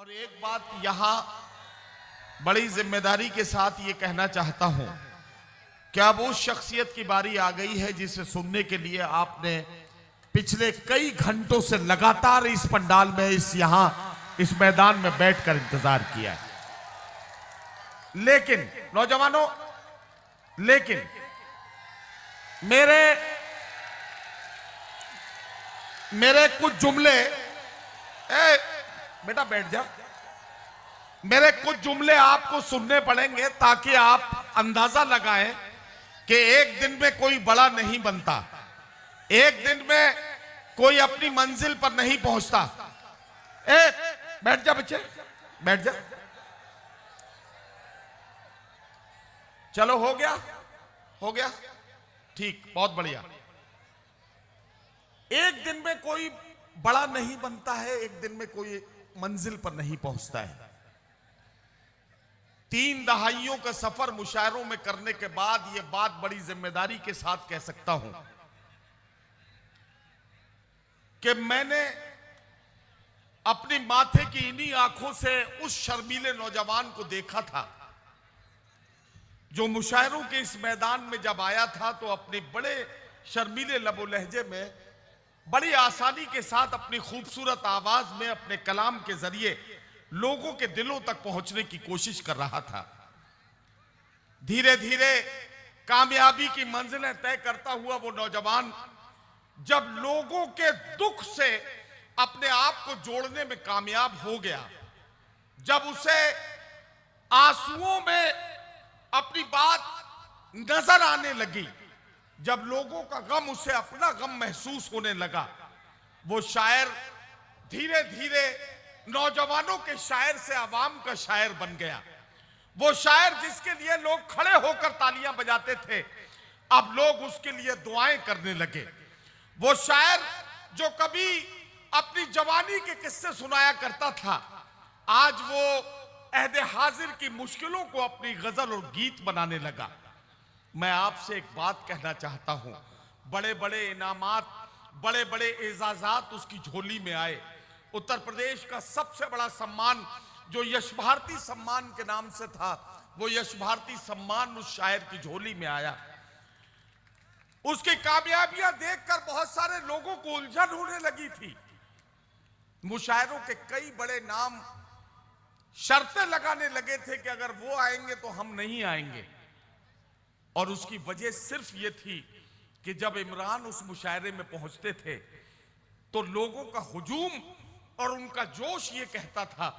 और एक बात यहां बड़ी जिम्मेदारी के साथ ये कहना चाहता हूं कि अब उस शख्सियत की बारी आ गई है जिसे सुनने के लिए आपने पिछले कई घंटों से लगातार इस पंडाल में इस मैदान में बैठकर इंतजार किया है। लेकिन नौजवानों, लेकिन मेरे कुछ जुमले, बेटा बैठ जा, मेरे कुछ जुमले आपको सुनने पड़ेंगे ताकि आप अंदाजा लगाएं कि एक दिन में कोई बड़ा नहीं बनता, एक दिन में कोई अपनी मंजिल पर नहीं पहुंचता। बैठ जा बच्चे, बैठ जा। चलो हो गया, हो गया, ठीक, बहुत बढ़िया। एक दिन में कोई बड़ा नहीं बनता है, एक दिन में कोई मंजिल पर नहीं पहुंचता है। 3 दहाइयों का सफर मुशायरों में करने के बाद यह बात बड़ी जिम्मेदारी के साथ कह सकता हूं कि मैंने अपनी माथे की इन्हीं आंखों से उस शर्मीले नौजवान को देखा था जो मुशायरों के इस मैदान में जब आया था तो अपने बड़े शर्मीले लबो लहजे में बड़ी आसानी के साथ अपनी खूबसूरत आवाज में अपने कलाम के जरिए लोगों के दिलों तक पहुंचने की कोशिश कर रहा था। धीरे धीरे कामयाबी की मंजिलें तय करता हुआ वो नौजवान जब लोगों के दुख से अपने आप को जोड़ने में कामयाब हो गया, जब उसे आंसुओं में अपनी बात नजर आने लगी, जब लोगों का गम उसे अपना गम महसूस होने लगा, वो शायर धीरे धीरे नौजवानों के शायर से आवाम का शायर बन गया। वो शायर जिसके लिए लोग खड़े होकर तालियां बजाते थे, अब लोग उसके लिए दुआएं करने लगे। वो शायर जो कभी अपनी जवानी के किस्से सुनाया करता था, आज वो अहदे हाजिर की मुश्किलों को अपनी गजल और गीत बनाने लगा। मैं आपसे एक बात कहना चाहता हूं, बड़े बड़े इनामात, बड़े बड़े एजाजात उसकी झोली में आए। उत्तर प्रदेश का सबसे बड़ा सम्मान जो यश भारती सम्मान के नाम से था, वो यश भारती सम्मान उस शायर की झोली में आया। उसकी कामयाबियां देखकर बहुत सारे लोगों को उलझन होने लगी थी। मुशायरों के कई बड़े नाम शर्तें लगाने लगे थे कि अगर वो आएंगे तो हम नहीं आएंगे, और उसकी वजह सिर्फ ये थी कि जब इमरान उस मुशायरे में पहुंचते थे तो लोगों का हुजूम और उनका जोश ये कहता था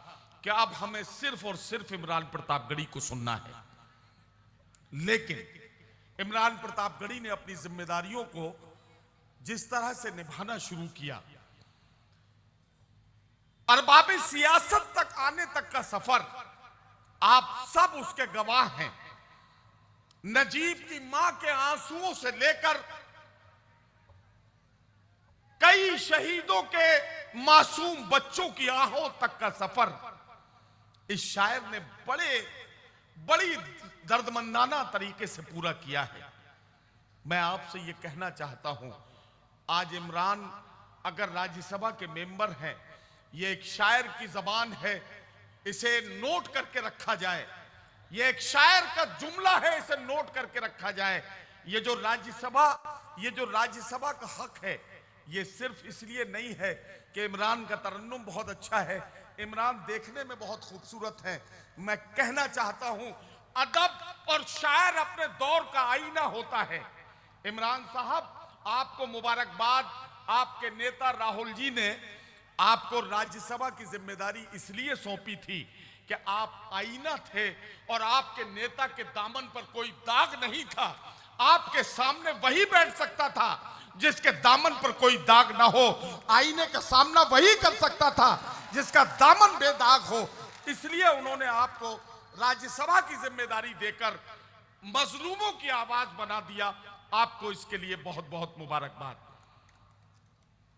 कि अब हमें सिर्फ और सिर्फ इमरान प्रतापगढ़ी को सुनना है। लेकिन इमरान प्रतापगढ़ी ने अपनी जिम्मेदारियों को जिस तरह से निभाना शुरू किया, अरबाबे सियासत तक आने तक का सफर आप सब उसके गवाह हैं। नजीब की मां के आंसुओं से लेकर कई शहीदों के मासूम बच्चों की आहों तक का सफर इस शायर ने बड़ी दर्दमंदाना तरीके से पूरा किया है। मैं आपसे यह कहना चाहता हूं, आज इमरान अगर राज्यसभा के मेंबर हैं, यह एक शायर की जबान है, इसे नोट करके रखा जाए। ये एक शायर का जुमला है, इसे नोट करके रखा जाए। ये जो राज्यसभा का हक है, ये सिर्फ इसलिए नहीं है कि इमरान का तरन्नुम बहुत अच्छा है, इमरान देखने में बहुत खूबसूरत है। मैं कहना चाहता हूं, अदब और शायर अपने दौर का आईना होता है। इमरान साहब, आपको मुबारकबाद। आपके नेता राहुल जी ने आपको राज्यसभा की जिम्मेदारी इसलिए सौंपी थी कि आप आईना थे और आपके नेता के दामन पर कोई दाग नहीं था। आपके सामने वही बैठ सकता था जिसके दामन पर कोई दाग ना हो। आईने का सामना वही कर सकता था जिसका दामन बेदाग हो। इसलिए उन्होंने आपको राज्यसभा की जिम्मेदारी देकर मजलूमों की आवाज बना दिया। आपको इसके लिए बहुत बहुत मुबारकबाद।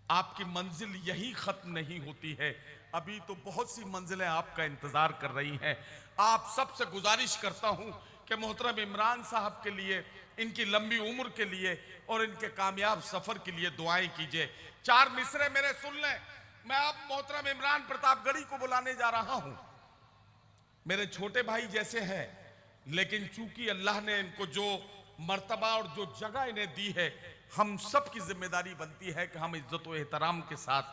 आपकी मंजिल यही खत्म नहीं होती है, अभी तो बहुत सी मंजिलें आपका इंतजार कर रही हैं। आप सबसे गुजारिश करता हूं कि मोहतरम इमरान साहब के लिए, इनकी लंबी उम्र के लिए और इनके कामयाब सफर के लिए दुआएं कीजिए। 4 मिसरे मेरे सुन लें। मैं अब मोहतरम इमरान प्रतापगढ़ी को बुलाने जा रहा हूं। मेरे छोटे भाई जैसे हैं, लेकिन चूंकि अल्लाह ने इनको जो मर्तबा और जो जगह इन्हें दी है, हम सब की जिम्मेदारी बनती है कि हम इज्जत और एहतराम के साथ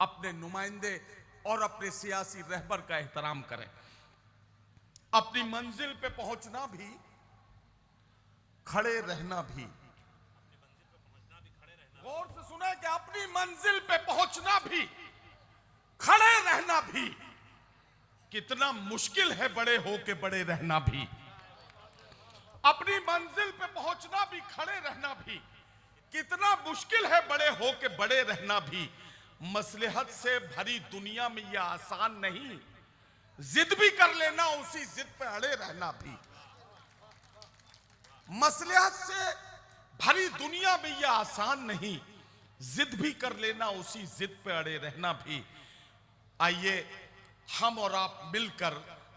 अपने नुमाइंदे और अपने सियासी रहबर का एहतराम करें। अपनी मंजिल पे पहुंचना भी, खड़े रहना भी, गौर से सुना कि अपनी मंजिल पे पहुंचना भी, खड़े रहना भी कितना मुश्किल है, बड़े होके बड़े रहना भी। अपनी मंजिल पे पहुंचना भी, खड़े रहना भी कितना मुश्किल है, बड़े होके बड़े रहना भी। मसलहत से भरी दुनिया में यह आसान नहीं, जिद भी कर लेना, उसी जिद पे अड़े रहना भी। मसलहत से भरी दुनिया में यह आसान नहीं, जिद भी कर लेना, उसी जिद पे अड़े रहना भी। आइए हम और आप मिलकर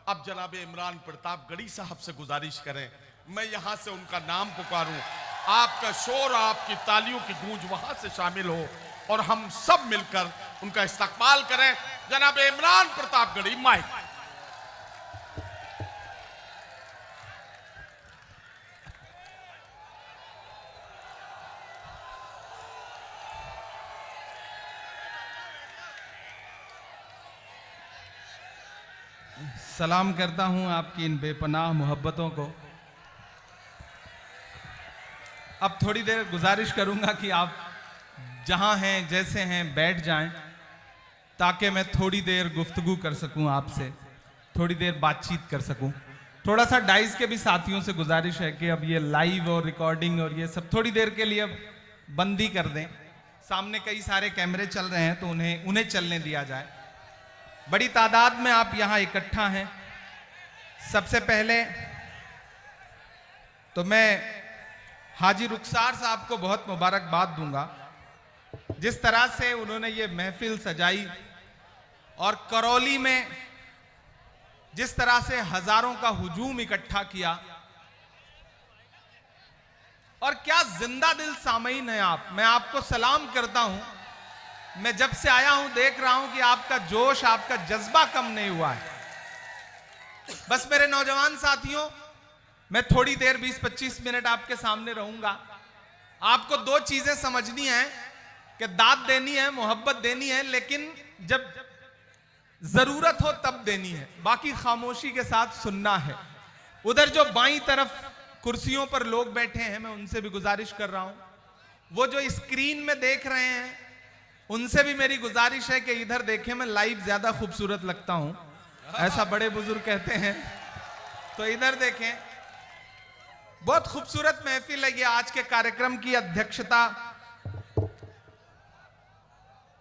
अब जनाब इमरान प्रतापगढ़ी साहब से गुजारिश करें, मैं यहां से उनका नाम पुकारूं, आपका शोर, आपकी तालियों की गूंज वहां से शामिल हो और हम सब मिलकर उनका इस्तकबाल करें। जनाब इमरान प्रतापगढ़ी, माइक। सलाम करता हूं आपकी इन बेपनाह मोहब्बतों को। अब थोड़ी देर गुजारिश करूंगा कि आप जहां हैं, जैसे हैं, बैठ जाएं, ताकि मैं थोड़ी देर गुफ्तगू कर सकूं आपसे, थोड़ी देर बातचीत कर सकूं। थोड़ा सा डाइस के भी साथियों से गुजारिश है कि अब ये लाइव और रिकॉर्डिंग और ये सब थोड़ी देर के लिए अब बंदी कर दें। सामने कई सारे कैमरे चल रहे हैं तो उन्हें चलने दिया जाए। बड़ी तादाद में आप यहां इकट्ठा हैं। सबसे पहले तो मैं हाजी रुखसार साहब को बहुत मुबारकबाद दूंगा, जिस तरह से उन्होंने ये महफिल सजाई और करौली में जिस तरह से हजारों का हुजूम इकट्ठा किया, और क्या जिंदा दिल सामईन है आप। मैं आपको सलाम करता हूं। मैं जब से आया हूं देख रहा हूं कि आपका जोश, आपका जज्बा कम नहीं हुआ है। बस मेरे नौजवान साथियों, मैं थोड़ी देर 20-25 मिनट आपके सामने रहूंगा। आपको दो चीजें समझनी है कि दाद देनी है, मोहब्बत देनी है, लेकिन जब जरूरत हो तब देनी है, बाकी खामोशी के साथ सुनना है। उधर जो बाईं तरफ कुर्सियों पर लोग बैठे हैं, मैं उनसे भी गुजारिश कर रहा हूं, वो जो स्क्रीन में देख रहे हैं उनसे भी मेरी गुजारिश है कि इधर देखें। मैं लाइव ज्यादा खूबसूरत लगता हूं, ऐसा बड़े बुजुर्ग कहते हैं, तो इधर देखें। बहुत खूबसूरत महफिल है ये। आज के कार्यक्रम की अध्यक्षता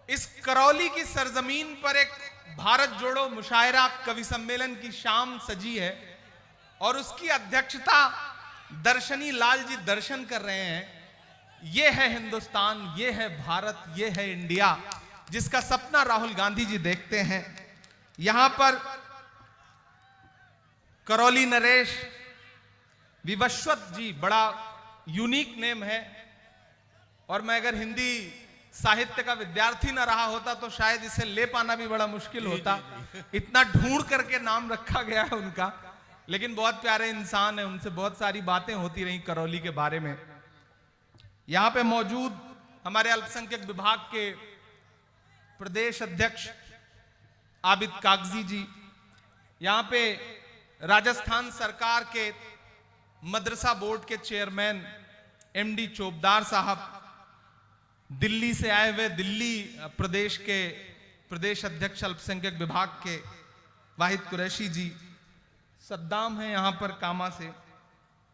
इस करौली की सरजमीन पर एक भारत जोड़ो मुशायरा कवि सम्मेलन की शाम सजी है और उसकी अध्यक्षता दर्शनी लाल जी दर्शन कर रहे हैं। ये है हिंदुस्तान, ये है भारत, ये है इंडिया, जिसका सपना राहुल गांधी जी देखते हैं। यहां पर करौली नरेश विवस्वत जी, बड़ा यूनिक नेम है, और मैं अगर हिंदी साहित्य का विद्यार्थी ना रहा होता तो शायद इसे ले पाना भी बड़ा मुश्किल होता। इतना ढूंढ करके नाम रखा गया है उनका, लेकिन बहुत प्यारे इंसान है। उनसे बहुत सारी बातें होती रही करौली के बारे में। यहां पे मौजूद हमारे अल्पसंख्यक विभाग के प्रदेश अध्यक्ष आबिद कागजी जी, यहां पे राजस्थान सरकार के मदरसा बोर्ड के चेयरमैन एमडी चोपदार साहब, दिल्ली से आए हुए दिल्ली प्रदेश के प्रदेश अध्यक्ष अल्पसंख्यक विभाग के वाहिद कुरैशी जी, सद्दाम हैं यहां पर कामा से,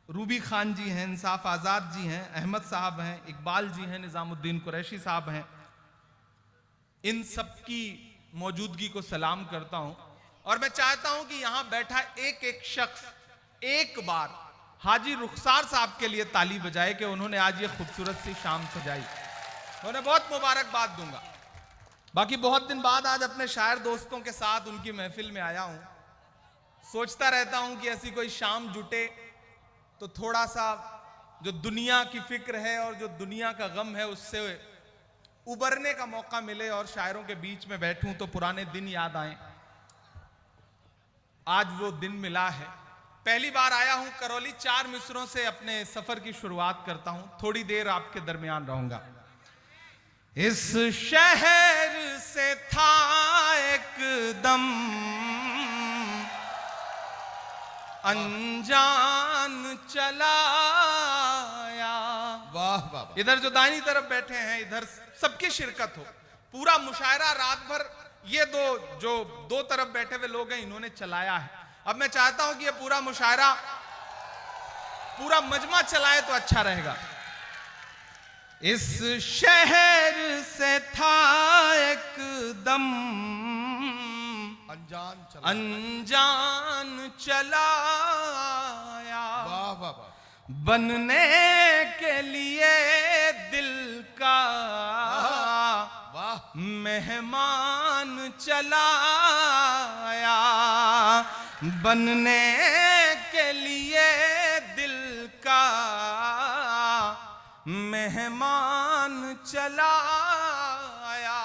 रूबी खान जी हैं, इंसाफ आजाद जी हैं, अहमद साहब हैं, इकबाल जी हैं, निजामुद्दीन कुरैशी साहब हैं। इन सब की मौजूदगी को सलाम करता हूं और मैं चाहता हूं कि यहां बैठा एक एक शख्स एक बार हाजी रुखसार साहब के लिए ताली बजाए कि उन्होंने आज ये खूबसूरत सी शाम सजाई। उन्हें बहुत मुबारकबाद दूंगा। बाकी बहुत दिन बाद आज अपने शायर दोस्तों के साथ उनकी महफिल में आया हूं। सोचता रहता हूं कि ऐसी कोई शाम जुटे तो थोड़ा सा जो दुनिया की फिक्र है और जो दुनिया का गम है उससे उबरने का मौका मिले और शायरों के बीच में बैठूं तो पुराने दिन याद आए। आज वो दिन मिला है। पहली बार आया हूं करौली। 4 मिसरों से अपने सफर की शुरुआत करता हूं। थोड़ी देर आपके दरमियान रहूंगा। इस शहर से था एकदम अनजान चलाया। वाह वाह। इधर जो दाहिनी तरफ बैठे हैं, इधर सबकी शिरकत हो। पूरा मुशायरा रात भर ये दो तरफ बैठे हुए लोग हैं, इन्होंने चलाया है। अब मैं चाहता हूं कि ये पूरा मुशायरा पूरा मजमा चलाए तो अच्छा रहेगा। इस शहर से था एकदम अनजान चलाया। वाह वाह। बनने के लिए दिल का मेहमान चलाया। बनने के लिए दिल का मेहमान चलाया।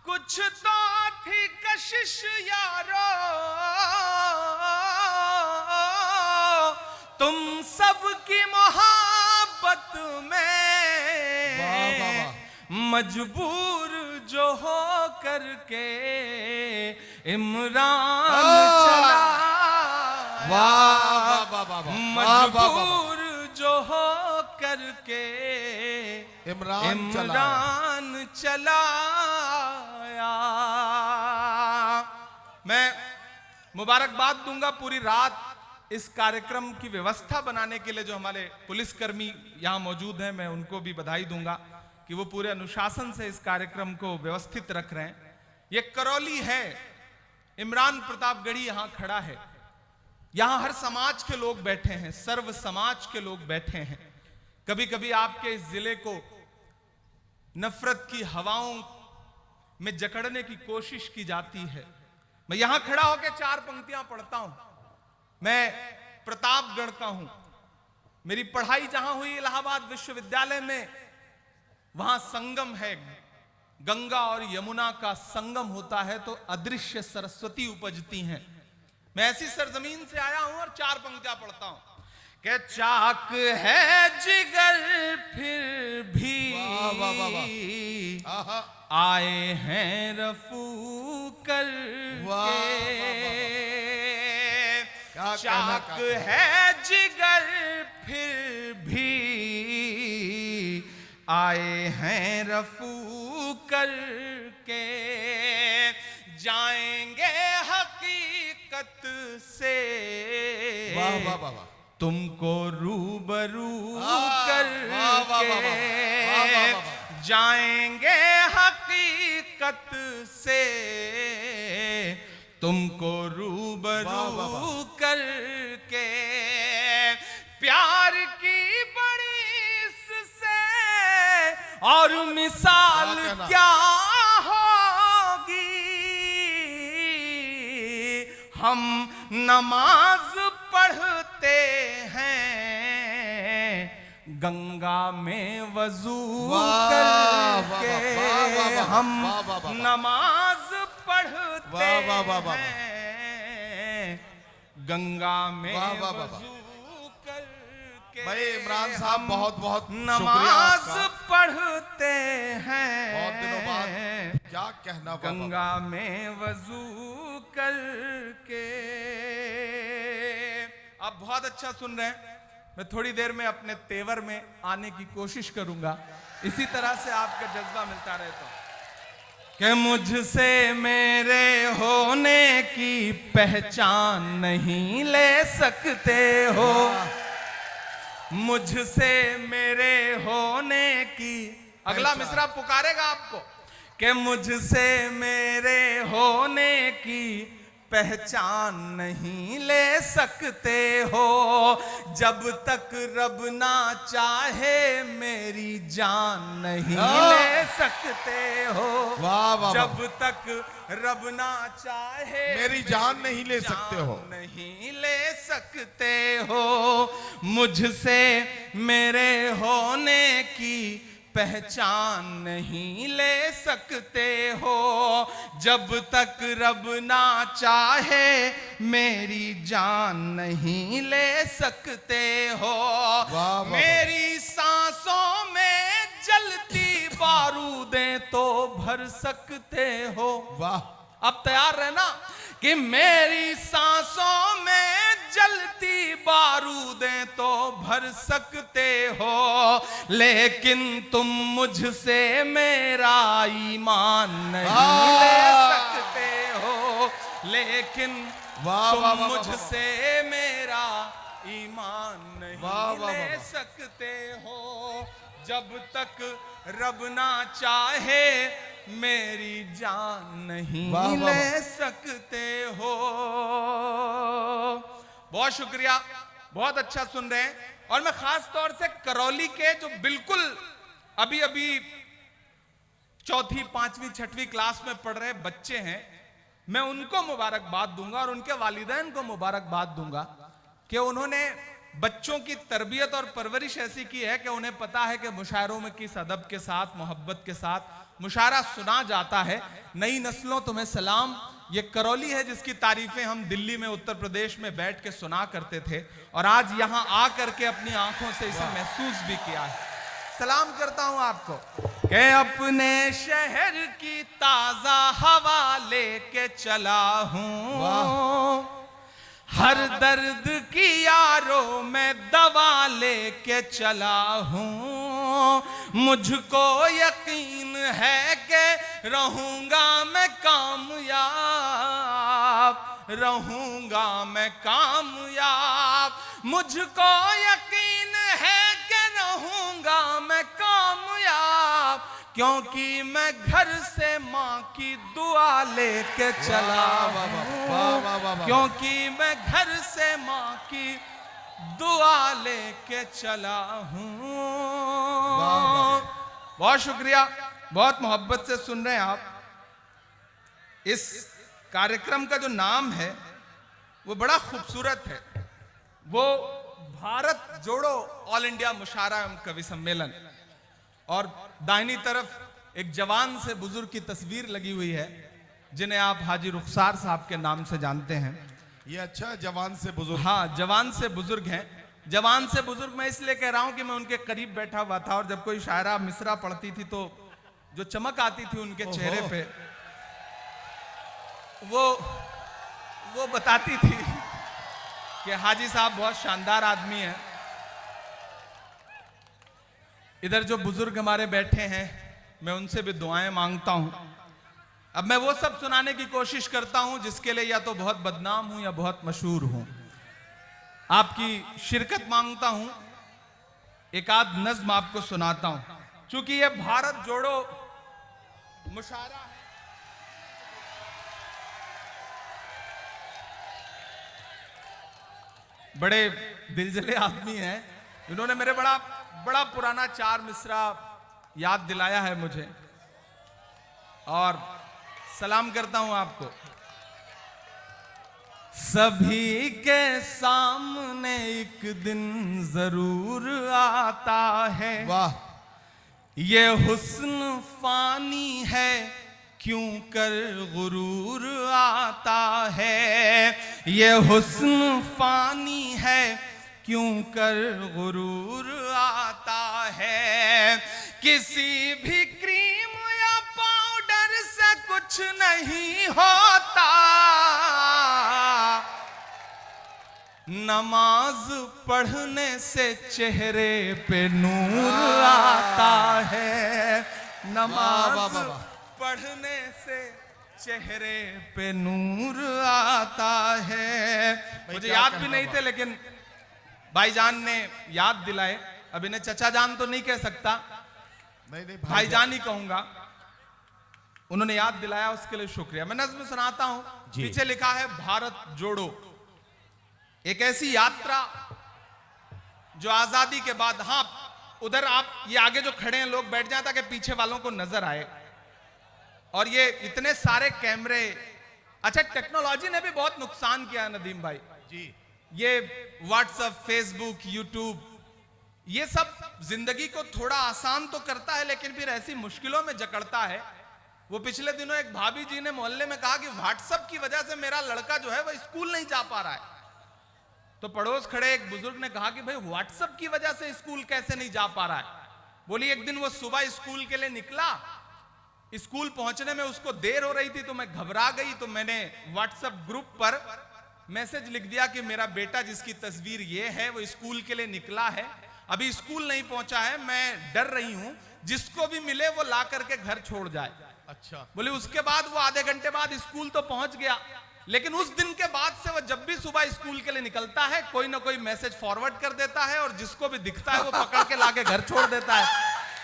कुछ तो थी कशिश यारो तुम सबकी मोहब्बत में मजबूर जो हो करके इमरान चला। मजबूर जो हो करके इमरान चलाया। मैं मुबारकबाद दूंगा पूरी रात इस कार्यक्रम की व्यवस्था बनाने के लिए जो हमारे पुलिसकर्मी यहां मौजूद हैं। मैं उनको भी बधाई दूंगा कि वो पूरे अनुशासन से इस कार्यक्रम को व्यवस्थित रख रहे हैं। ये करौली है, इमरान प्रतापगढ़ी यहां खड़ा है। यहां हर समाज के लोग बैठे हैं, सर्व समाज के लोग बैठे हैं। कभी कभी आपके इस जिले को नफरत की हवाओं में जकड़ने की कोशिश की जाती है। मैं यहां खड़ा होकर 4 पंक्तियां पढ़ता हूं। मैं प्रतापगढ़ का हूं। मेरी पढ़ाई जहां हुई इलाहाबाद विश्वविद्यालय में, वहां संगम है, गंगा और यमुना का संगम होता है तो अदृश्य सरस्वती उपजती हैं। मैं ऐसी सरजमीन से आया हूं और 4 पंक्तियां पढ़ता हूं कि चाक है जिगर फिर भी आए हैं रफू कर चाक है जिगर फिर भी आए हैं रफू करके जाएंगे हकीकत से तुमको रूबरू करके जाएंगे हकीकत से तुमको रूबरू करके प्यार की बड़ी इससे और मिसाल क्या होगी। हम नमाज पढ़ते हैं गंगा में वजू करके। हम नमाज पढ़ते हैं गंगा में वजू करके। भाई इमरान साहब बहुत बहुत नमाज पढ़ते हैं बहुत दिनों बाद क्या कहना गंगा में वजू करके। आप बहुत अच्छा सुन रहे हैं। मैं थोड़ी देर में अपने तेवर में आने की कोशिश करूंगा, इसी तरह से आपका जज्बा मिलता रहे तो। कि मुझसे मेरे होने की पहचान नहीं ले सकते हो। मुझसे मेरे होने की, अगला मिसरा पुकारेगा आपको कि मुझसे मेरे होने की पहचान नहीं ले सकते हो। जब तक रब ना चाहे मेरी जान नहीं ले सकते हो। जब तक रब ना चाहे मेरी जान नहीं ले सकते हो। नहीं ले सकते हो। मुझसे मेरे होने की पहचान नहीं ले सकते हो। जब तक रब ना चाहे मेरी जान नहीं ले सकते हो। वाह। मेरी सांसों में जलती बारूदें तो भर सकते हो। वाह। अब तैयार रहना कि मेरी सांसों में जलती बारूदें तो भर सकते हो, लेकिन तुम मुझसे मेरा ईमान नहीं ले सकते हो। लेकिन तुम मुझसे मेरा ईमान नहीं ले सकते हो। जब तक रब ना चाहे मेरी जान नहीं ले सकते हो। बहुत शुक्रिया, बहुत अच्छा सुन रहे हैं। और मैं खास तौर से करौली के जो बिल्कुल अभी अभी चौथी, पांचवी, छठवीं क्लास में पढ़ रहे बच्चे हैं, मैं उनको मुबारकबाद दूंगा और उनके वालिदैन को मुबारकबाद दूंगा कि उन्होंने बच्चों की तरबियत और परवरिश ऐसी की है कि उन्हें पता है कि मुशायरों में किस अदब के साथ, मोहब्बत के साथ मुशायरा सुना जाता है। नई नस्लों तुम्हें सलाम। ये करौली है जिसकी तारीफें हम दिल्ली में, उत्तर प्रदेश में बैठ के सुना करते थे और आज यहां आकर के अपनी आंखों से इसे महसूस भी किया है। सलाम करता हूं आपको कि अपने शहर की ताजा हवा लेके चला हूं। हर दर्द की यारों में दवा लेके चला हूं। मुझको यकीन है कि रहूंगा मैं कामयाब, रहूंगा मैं कामयाब। मुझको यकीन है कि रहूंगा मैं कामयाब, क्योंकि मैं घर से माँ की दुआ लेके चला हूं। क्योंकि मैं घर से माँ की दुआ लेके चला हूं। बहुत शुक्रिया, बहुत मोहब्बत से सुन रहे हैं आप। इस कार्यक्रम का जो नाम है वो बड़ा खूबसूरत है। वो भारत जोड़ो ऑल इंडिया मुशायरा एवं कवि सम्मेलन, और दाहिनी तरफ एक जवान से बुजुर्ग की तस्वीर लगी हुई है जिन्हें आप हाजी रुखसार साहब के नाम से जानते हैं। ये अच्छा जवान से बुजुर्ग। हाँ, जवान से बुजुर्ग हैं। जवान से बुजुर्ग मैं इसलिए कह रहा हूं कि मैं उनके करीब बैठा हुआ था और जब कोई शायरा मिसरा पढ़ती थी तो जो चमक आती थी उनके चेहरे पे, वो बताती थी कि हाजी साहब बहुत शानदार आदमी हैं। इधर जो बुजुर्ग हमारे बैठे हैं मैं उनसे भी दुआएं मांगता हूं। अब मैं वो सब सुनाने की कोशिश करता हूं जिसके लिए या तो बहुत बदनाम हूं या बहुत मशहूर हूं। आपकी शिरकत मांगता हूं, एक आध नज्म आपको सुनाता हूं। क्योंकि ये भारत जोड़ो मुशायरा है। बड़े दिलजले आदमी हैं, इन्होंने मेरे बड़ा पुराना चार मिसरा याद दिलाया है मुझे और सलाम करता हूं आपको। सभी के सामने एक दिन जरूर आता है। वाह। ये हुस्न फानी है क्यों कर गुरूर आता है। ये हुस्न फानी है क्यों कर गुरूर आता है। किसी भी क्रीम या पाउडर से कुछ नहीं होता। नमाज पढ़ने से चेहरे पे नूर आता है। नमाज पढ़ने से चेहरे पे नूर आता है। मुझे याद भी नहीं थे लेकिन भाईजान ने याद दिलाए। अब इन्हें चचा जान तो नहीं कह सकता, नहीं भाईजान ही कहूंगा। उन्होंने याद दिलाया, उसके लिए शुक्रिया। मैं नज्म सुनाता हूं। पीछे लिखा है भारत जोड़ो। एक ऐसी यात्रा जो आजादी के बाद, हाँ उधर आप ये आगे जो खड़े हैं लोग बैठ जाए ताकि पीछे वालों को नजर आए। और ये इतने सारे कैमरे, अच्छा टेक्नोलॉजी ने भी बहुत नुकसान किया है नदीम भाई जी। ये व्हाट्सएप, फेसबुक, यूट्यूब, ये सब जिंदगी को थोड़ा आसान तो करता है, लेकिन फिर ऐसी मुश्किलों में जकड़ता है। वो पिछले दिनों एक भाभी जी ने मोहल्ले में कहा कि व्हाट्सएप की वजह से मेरा लड़का जो है वो स्कूल नहीं जा पा रहा है। तो पड़ोस खड़े एक बुजुर्ग ने कहा कि भाई व्हाट्सएप की वजह से स्कूल कैसे नहीं जा पा रहा है? बोली एक दिन वो सुबह स्कूल के लिए निकला, स्कूल पहुंचने में उसको देर हो रही थी, तो मैं घबरा गई, तो मैंने व्हाट्सएप ग्रुप पर मैसेज लिख दिया कि मेरा बेटा जिसकी तस्वीर ये है वो स्कूल के लिए निकला है, अभी स्कूल नहीं पहुंचा है, मैं डर रही हूं, जिसको भी मिले वो ला करके घर छोड़ जाए। अच्छा। बोले उसके बाद वो आधे घंटे बाद स्कूल तो पहुंच गया, लेकिन उस दिन के बाद से वो जब भी सुबह स्कूल के लिए निकलता है कोई ना कोई मैसेज फॉरवर्ड कर देता है और जिसको भी दिखता है वो पकड़ के लाके घर छोड़ देता है।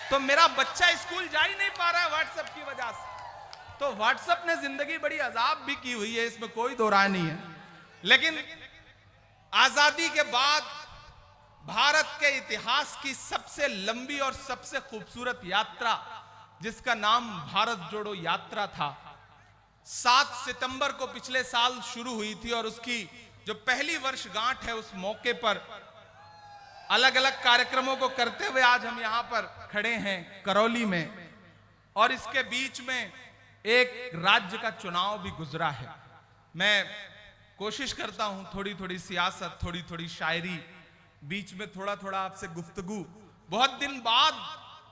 तो मेरा बच्चा स्कूल जा ही नहीं पा रहा है व्हाट्सएप की वजह से। तो व्हाट्सएप ने जिंदगी बड़ी अजाब भी की हुई है, इसमें कोई दो राय नहीं है। लेकिन आजादी के बाद भारत के इतिहास की सबसे लंबी और सबसे खूबसूरत यात्रा, जिसका नाम भारत जोड़ो यात्रा था, 7 सितंबर को पिछले साल शुरू हुई थी और उसकी जो पहली वर्षगांठ है उस मौके पर अलग अलग कार्यक्रमों को करते हुए आज हम यहां पर खड़े हैं करौली में। और इसके बीच में एक राज्य का चुनाव भी गुजरा है। मैं कोशिश करता हूं थोड़ी थोड़ी सियासत, थोड़ी थोड़ी शायरी, बीच में थोड़ा थोड़ा आपसे गुफ्तगू। बहुत दिन बाद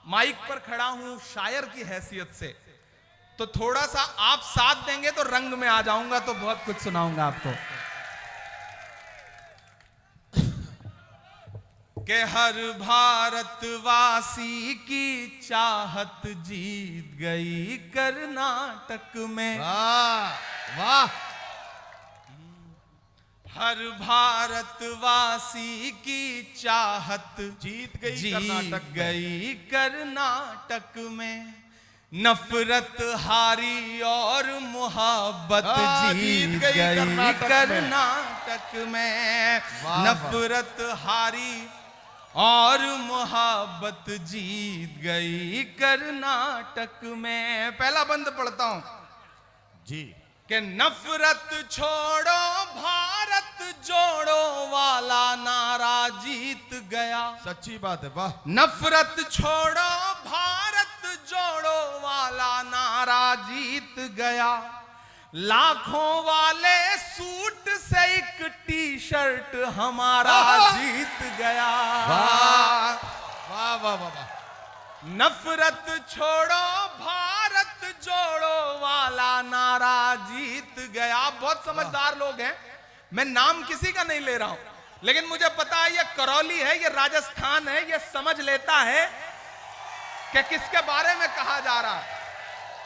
माइक पर खड़ा हूं शायर की हैसियत से, तो थोड़ा सा आप साथ देंगे तो रंग में आ जाऊंगा, तो बहुत कुछ सुनाऊंगा आपको। कि हर भारतवासी की चाहत जीत गई कर्नाटक में। वाह वाह। हर भारतवासी की चाहत जीत गई कर्नाटक में। नफरत हारी और मोहब्बत जीत गई कर्नाटक में। नफरत हारी और मोहब्बत जीत गई कर्नाटक में। पहला बंद पढ़ता हूं जी। कि नफरत छोड़ो भारत जोड़ो वाला नारा जीत गया। सच्ची बात है, वाह। नफरत छोड़ो भारत जोड़ो वाला नारा जीत गया। लाखों वाले सूट से एक टी शर्ट हमारा जीत गया। वाह वाह वाह वाह। नफरत छोड़ो भारत जोड़ो वाला नारा जीत गया। बहुत समझदार लोग हैं, मैं नाम किसी का नहीं ले रहा हूं, लेकिन मुझे पता है ये करौली है, ये राजस्थान है, ये समझ लेता है कि किसके बारे में कहा जा रहा है।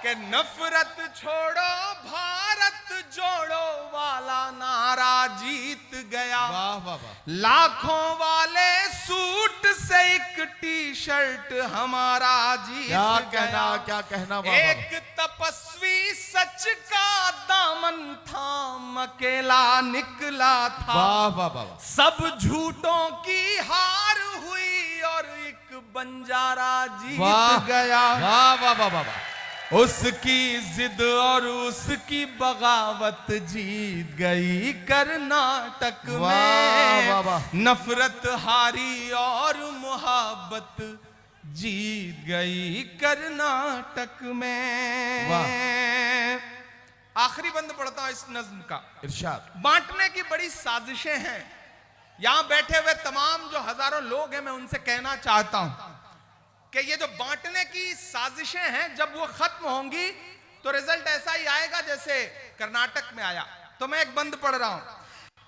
कि नफरत छोड़ो भारत जोड़ो वाला नारा जीत गया। वाह वाह वाह। लाखों वाले सूट से एक टी शर्ट हमारा जीत गया। क्या कहना वाह। एक तपस्वी सच का दामन थाम अकेला निकला था। वाह वाह वाह। सब झूठों की हार हुई और एक बंजारा जीत गया। वाह वाह वाह वाह। उसकी जिद और उसकी बगावत जीत गई कर्नाटक में। वाह वाह। नफरत हारी और मोहब्बत जीत गई कर्नाटक में। आखिरी बंद पढ़ता हूं इस नज्म का। इरशाद। बांटने की बड़ी साजिशें हैं। यहां बैठे हुए तमाम जो हजारों लोग हैं, मैं उनसे कहना चाहता हूं कि ये जो बांटने की साजिशें हैं, जब वो खत्म होंगी तो रिजल्ट ऐसा ही आएगा जैसे कर्नाटक में आया। तो मैं एक बंद पढ़ रहा हूं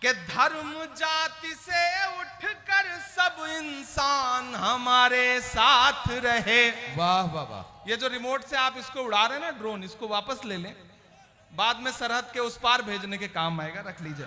कि धर्म जाति से उठकर सब इंसान हमारे साथ रहे। वाह वाह वाह। ये जो रिमोट से आप इसको उड़ा रहे हैं ना ड्रोन, इसको वापस ले लें, बाद में सरहद के उस पार भेजने के काम आएगा, रख लीजिए।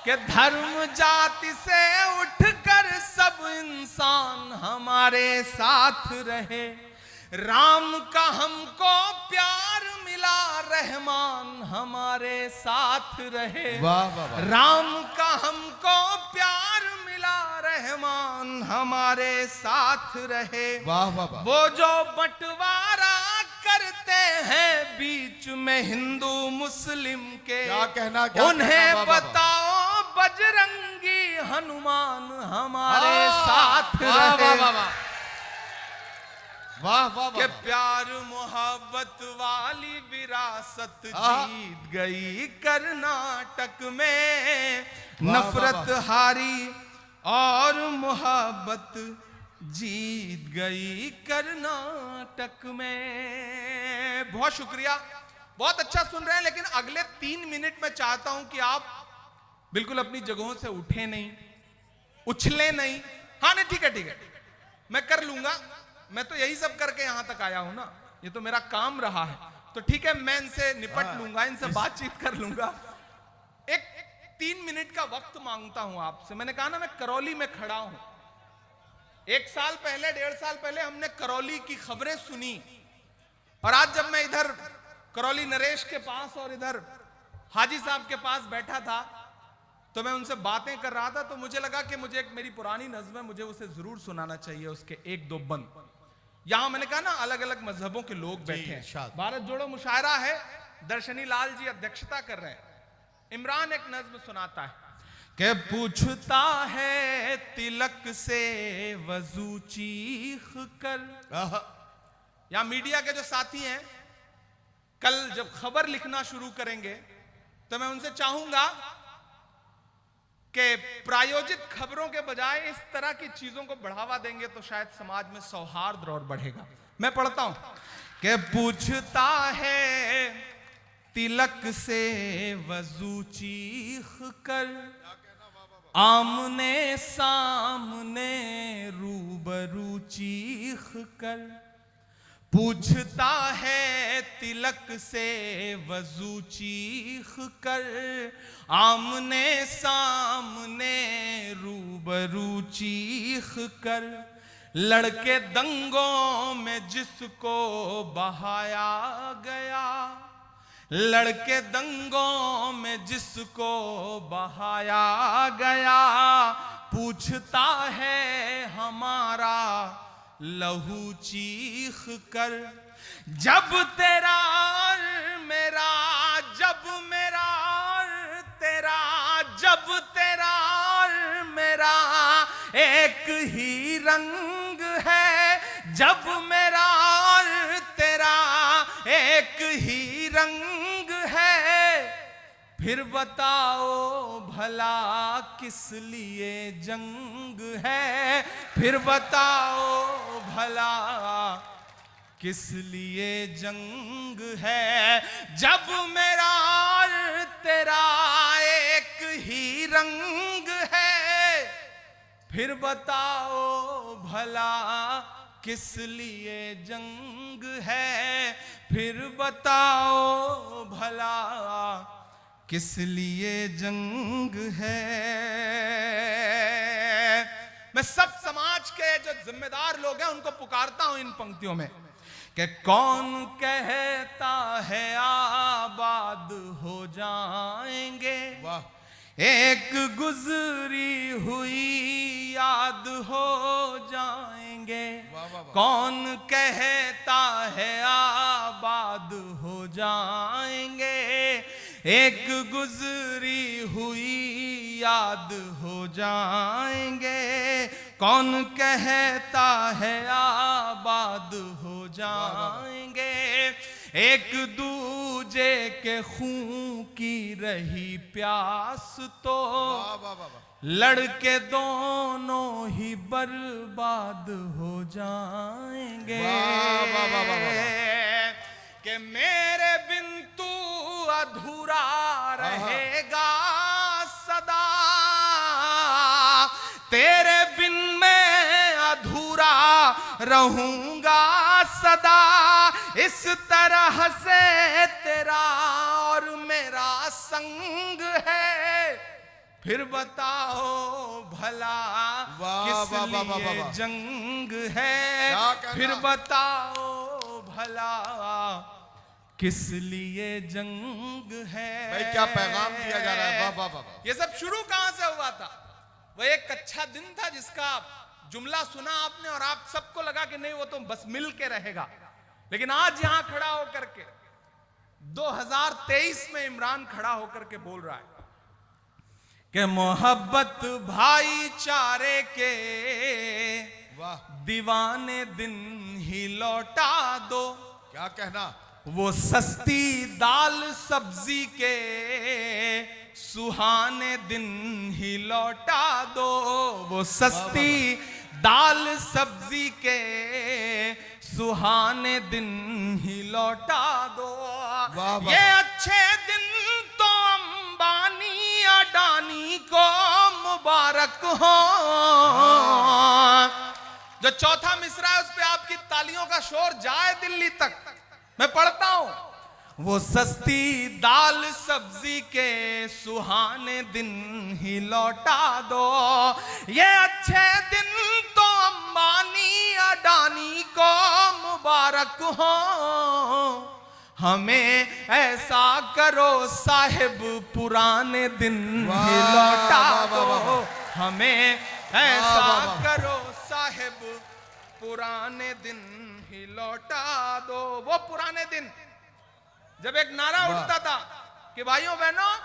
कि धर्म जाति से उठकर सब इंसान हमारे साथ रहे। राम का हमको प्यार मिला, रहमान हमारे साथ रहे। वाह वाह वाह। राम का हमको प्यार मिला, रहमान हमारे साथ रहे। वाह वाह वाह। वो जो बंटवारा करते हैं बीच में हिंदू मुस्लिम के, क्या कहना, उन्हें बताओ बजरंगी हनुमान हमारे साथ वाह वाह रहे। वाह वाह वाह वाह के वाह प्यार मोहब्बत वाली विरासत आहा। जीत गई कर्नाटक में, वाह, नफरत वाह। हारी और मोहब्बत जीत गई कर्नाटक में। बहुत शुक्रिया, बहुत अच्छा सुन रहे हैं, लेकिन अगले 3 मिनट में चाहता हूं कि आप बिल्कुल अपनी जगहों से उठे नहीं, उछले नहीं। हाँ नहीं, ठीक है ठीक है, मैं कर लूंगा, मैं तो यही सब करके यहां तक आया हूं ना, ये तो मेरा काम रहा है, तो ठीक है मैं इनसे निपट लूंगा, इनसे बातचीत कर लूंगा। एक 3 मिनट का वक्त मांगता हूं आपसे। मैंने कहा ना मैं करौली में खड़ा हूं। 1 साल पहले, 1.5 साल पहले हमने करौली की खबरें सुनी, और आज जब मैं इधर करौली नरेश के पास और इधर हाजी साहब के पास बैठा था, तो मैं उनसे बातें कर रहा था, तो मुझे लगा कि मुझे एक मेरी पुरानी नज़्म है, मुझे उसे जरूर सुनाना चाहिए, उसके 1-2 बंद। यहां मैंने कहा ना अलग अलग मजहबों के लोग बैठे हैं, इरशाद। भारत जोड़ो मुशायरा है, दर्शनी लाल जी अध्यक्षता कर रहे हैं। इमरान एक नज्म सुनाता है कि पूछता है तिलक से वजू चीख कर। आहा। यहां मीडिया के जो साथी हैं, कल जब खबर लिखना शुरू करेंगे तो मैं उनसे चाहूंगा कि प्रायोजित खबरों के बजाय इस तरह की चीजों को बढ़ावा देंगे तो शायद समाज में सौहार्द और बढ़ेगा। मैं पढ़ता हूं कि पूछता है तिलक से वजू चीख कर, आमने सामने रूबरू चीख कर। पूछता है तिलक से वजू चीख कर, आमने सामने रूबरू चीख कर। लड़के दंगों में जिसको बहाया गया, लड़के दंगों में जिसको बहाया गया, पूछता है हमारा लहू चीख कर। जब तेरा और मेरा, जब मेरा और तेरा, जब तेरा और मेरा एक ही रंग है, जब मेरा और तेरा एक ही रंग है, फिर बताओ भला किस लिए जंग है, फिर बताओ भला किस लिए जंग है। जब मेरा और तेरा एक ही रंग है, फिर बताओ भला किस लिए जंग है, फिर बताओ भला किस लिए जंग है। मैं सब समाज के जो जिम्मेदार लोग हैं उनको पुकारता हूं इन पंक्तियों में कि कौन कहता है आबाद हो जाएंगे, वाह। एक गुजरी हुई याद हो जाएंगे। वाह, वाह, वाह। कौन कहता है आबाद हो जाएंगे, एक गुजरी हुई याद हो जाएंगे। कौन कहता है आबाद हो जाएंगे, एक दूजे के खून की रही प्यास तो वाह वाह वाह वाह। लड़के दोनों ही बर्बाद हो जाएंगे। वाह, वाह, वाह, वाह, वाह। कि मेरे बिन तू अधूरा रहेगा सदा, तेरे बिन मैं अधूरा रहूंगा सदा। इस तरह से तेरा और मेरा संग है, फिर बताओ भला वाह, किस वाह, वाह, वाह, लिए वाह। जंग है, क्या कहना? फिर बताओ भला किस लिए जंग है। भाई क्या पैगाम दिया जा रहा है। वाह वाह वाह वाह। ये सब शुरू कहां से हुआ था? वह एक अच्छा दिन था जिसका जुमला सुना आपने और आप सबको लगा कि नहीं वो तो बस मिल के रहेगा, लेकिन आज यहां खड़ा होकर के 2023 में इमरान खड़ा होकर के बोल रहा है कि मोहब्बत भाईचारे के वाह, दीवाने दिन ही लौटा दो। क्या कहना। वो सस्ती दाल सब्जी के सुहाने दिन ही लौटा दो। वो सस्ती दाल सब्जी के सुहाने दिन ही लौटा दो। वाह, वाह। ये अच्छे दिन तो अंबानी अडानी को मुबारक हो। जो चौथा मिसरा है उस पे आपकी तालियों का शोर जाए दिल्ली तक। मैं पढ़ता हूं। वो सस्ती दाल सब्जी के सुहाने दिन ही लौटा दो। ये अच्छे दिन तो अंबानी अडानी को मुबारक हो। हमें ऐसा करो साहिब पुराने दिन ही लौटा दो। हमें ऐसा करो साहिब पुराने दिन ही लौटा दो। वो पुराने दिन जब एक नारा उठता था कि भाइयों बहनों,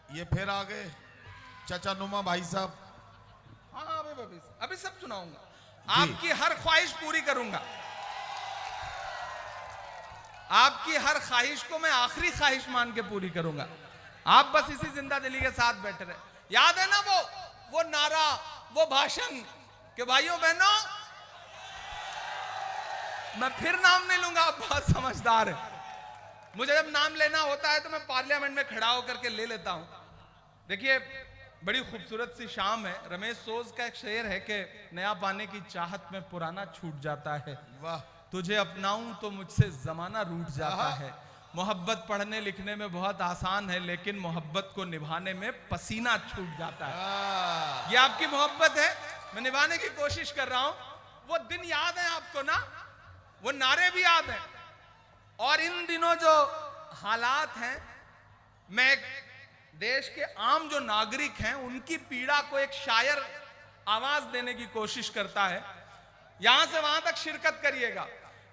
ये फिर आ गए चाचा नुमा भाई साहब। हाँ अभी सब सुनाऊंगा। आपकी हर ख्वाहिश पूरी करूंगा। आपकी हर ख्वाहिश को मैं आखिरी ख्वाहिश मान के पूरी करूंगा। आप बस इसी जिंदा दिली के साथ बैठे रहे। याद है ना वो नारा, वो भाषण कि भाइयों बहनों, मैं फिर नाम नहीं लूंगा, आप बहुत समझदार हैं। मुझे जब नाम लेना होता है तो मैं पार्लियामेंट में खड़ा होकर के ले लेता हूं। देखिए बड़ी खूबसूरत सी शाम है। रमेश सोज का एक शेर है कि नया पाने की चाहत में पुराना छूट जाता है। वाह, तुझे अपनाऊं तो मुझसे जमाना रूठ जाता है। मोहब्बत पढ़ने लिखने में बहुत आसान है, लेकिन मोहब्बत को निभाने में पसीना छूट जाता है। ये आपकी मोहब्बत है, मैं निभाने की कोशिश कर रहा हूं। वो दिन याद है आपको ना, वो नारे भी याद हैं। और इन दिनों जो हालात हैं, मैं देश के आम जो नागरिक हैं उनकी पीड़ा को एक शायर आवाज देने की कोशिश करता है। यहां से वहां तक शिरकत करिएगा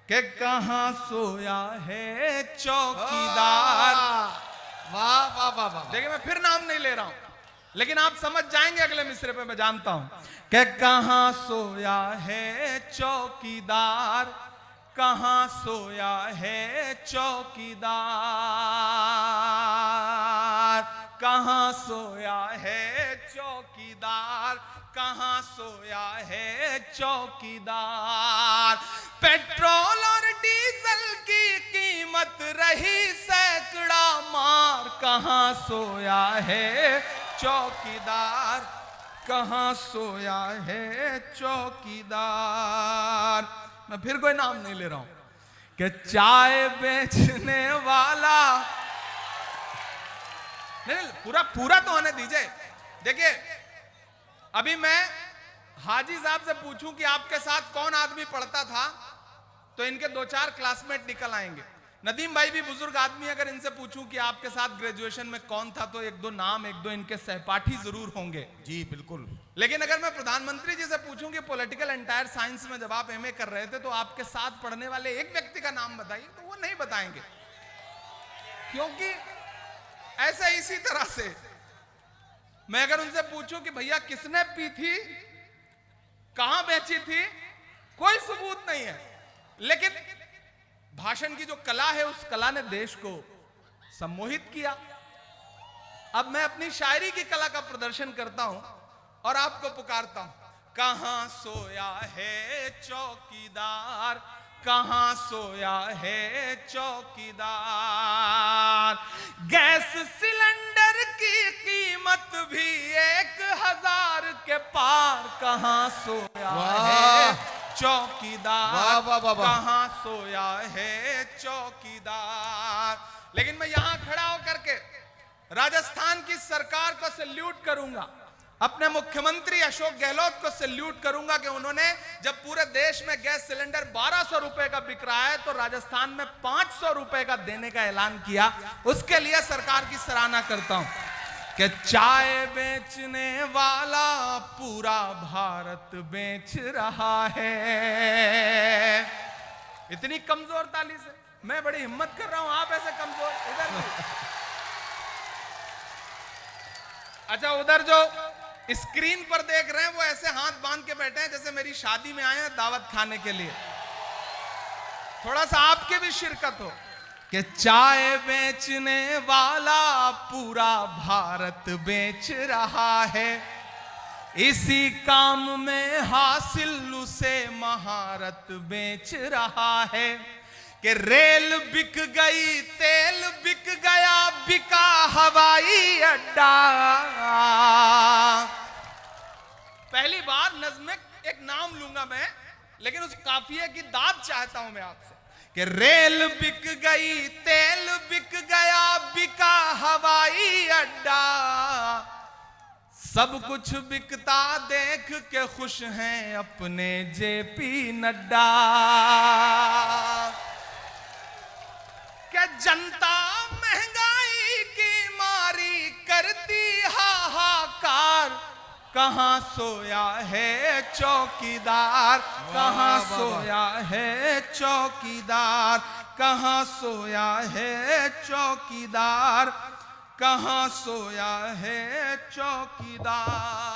कि कहां सोया है चौकीदार। वाह वाह वाह वाह। देखिए मैं फिर नाम नहीं ले रहा हूं, लेकिन आप समझ जाएंगे अगले मिसरे पे, मैं जानता हूं कि कहां सोया है चौकीदार, कहां सोया है चौकीदार, कहां सोया है चौकीदार, कहां सोया है चौकीदार। पेट्रोल और डीजल की कीमत रही सैकड़ा मार, कहां सोया है चौकीदार, कहां सोया है चौकीदार। मैं फिर कोई नाम नहीं ले रहा हूं कि चाय बेचने वाला, नहीं पूरा पूरा तो होने दीजिए। देखिए अभी मैं हाजी साहब से पूछूं कि आपके साथ कौन आदमी पढ़ता था तो इनके 2-4 क्लासमेट निकल आएंगे। नदीम भाई भी बुजुर्ग आदमी, अगर इनसे पूछूं कि आपके साथ ग्रेजुएशन में कौन था तो 1-2 नाम, 1-2 इनके सहपाठी जरूर होंगे। जी बिल्कुल। लेकिन अगर मैं प्रधानमंत्री जी से पूछूं कि पॉलिटिकल एंटायर साइंस में जब आप एमए कर रहे थे तो आपके साथ पढ़ने वाले एक व्यक्ति का नाम बताइए, तो वो नहीं बताएंगे। क्योंकि ऐसा इसी तरह से मैं अगर उनसे पूछूं कि भैया किसने पी थी, कहां बेची थी, कोई सबूत नहीं है। लेकिन भाषण की जो कला है उस कला ने देश को सम्मोहित किया। अब मैं अपनी शायरी की कला का प्रदर्शन करता हूं और आपको पुकारता हूं। कहां सोया है चौकीदार, कहां सोया है चौकीदार। गैस सिलेंडर की कीमत भी 1000 के पार, कहां सोया है चौकीदार, वाह वाह वाह। कहां सोया है चौकीदार। लेकिन मैं यहां खड़ा होकर के राजस्थान की सरकार को सैल्यूट करूंगा, अपने मुख्यमंत्री अशोक गहलोत को सैल्यूट करूंगा कि उन्होंने जब पूरे देश में गैस सिलेंडर 1200 रुपए का बिक रहा है तो राजस्थान में 500 रुपए का देने का ऐलान किया। उसके लिए सरकार की सराहना करता हूं कि चाय बेचने वाला पूरा भारत बेच रहा है। इतनी कमजोर ताली से मैं बड़ी हिम्मत कर रहा हूं, आप ऐसे कमजोर इधर अच्छा, उधर जो स्क्रीन पर देख रहे हैं वो ऐसे हाथ बांध के बैठे हैं जैसे मेरी शादी में आए हैं दावत खाने के लिए। थोड़ा सा आपके भी शिरकत हो कि चाय बेचने वाला पूरा भारत बेच रहा है, इसी काम में हासिल उसे महारत बेच रहा है। कि रेल बिक गई, तेल बिक गया, बिका हवाई अड्डा। पहली बार नज़्म में एक नाम लूंगा मैं, लेकिन उस काफिये की दाद चाहता हूं मैं आपसे कि रेल बिक गई, तेल बिक गया, बिका हवाई अड्डा। सब कुछ बिकता देख के खुश हैं अपने जेपी नड्डा। क्या जनता महंगाई की मारी करती हाहाकार, कहां सोया है चौकीदार, कहां सोया है चौकीदार, कहां सोया है चौकीदार, कहां सोया है चौकीदार।